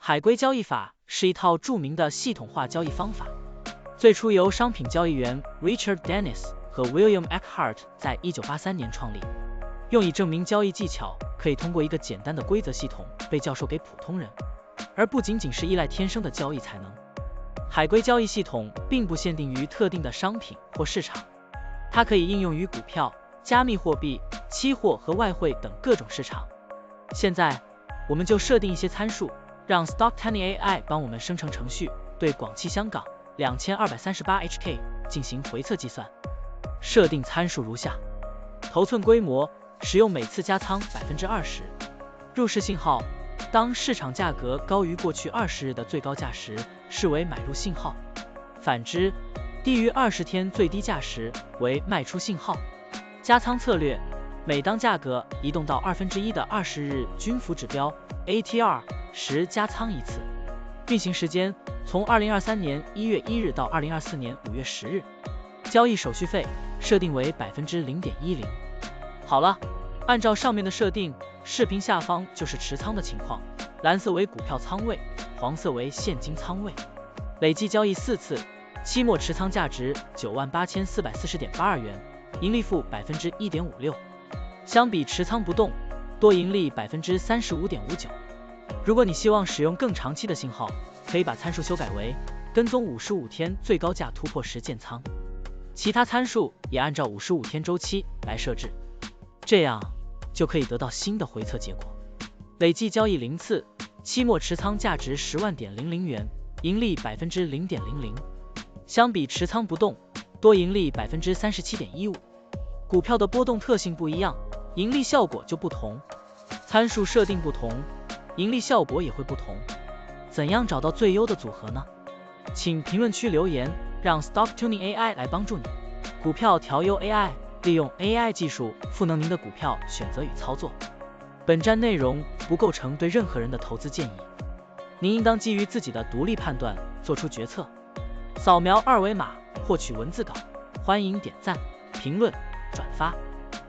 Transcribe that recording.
海龟交易法是一套著名的系统化交易方法，最初由商品交易员 Richard Dennis 和 William Eckhart 在1983年创立，用以证明交易技巧可以通过一个简单的规则系统被教授给普通人，而不仅仅是依赖天生的交易才能。海龟交易系统并不限定于特定的商品或市场，它可以应用于股票、加密货币、期货和外汇等各种市场。现在，我们就设定一些参数，让 Stocktiny AI 帮我们生成程序，对广汽香港2238HK 进行回测计算。设定参数如下：头寸规模，使用每次加仓20%。入市信号，当市场价格高于过去20日的最高价时，视为买入信号；反之，低于20天最低价时为卖出信号。加仓策略，每当价格移动到1/2的20日均幅指标 ATR 时加仓一次。运行时间从2023年1月1日到2024年5月10日。交易手续费设定为 0.10%。好了，按照上面的设定，视频下方就是持仓的情况，蓝色为股票仓位，黄色为现金仓位。累计交易4次，期末持仓价值98440.82元，盈利负 1.56%。相比持仓不动，多盈利 35.59%。如果你希望使用更长期的信号，可以把参数修改为跟踪55天最高价突破时建仓，其他参数也按照55天周期来设置，这样就可以得到新的回测结果。累计交易0次，期末持仓价值10万点00元，盈利 0.00%。相比持仓不动，多盈利 37.15%。股票的波动特性不一样，盈利效果就不同，参数设定不同，盈利效果也会不同。怎样找到最优的组合呢？请评论区留言，让 Stocktiny AI 来帮助你。股票调优 AI， 利用 AI 技术赋能您的股票选择与操作。本站内容不构成对任何人的投资建议，您应当基于自己的独立判断做出决策。扫描二维码获取文字稿，欢迎点赞、评论、转发。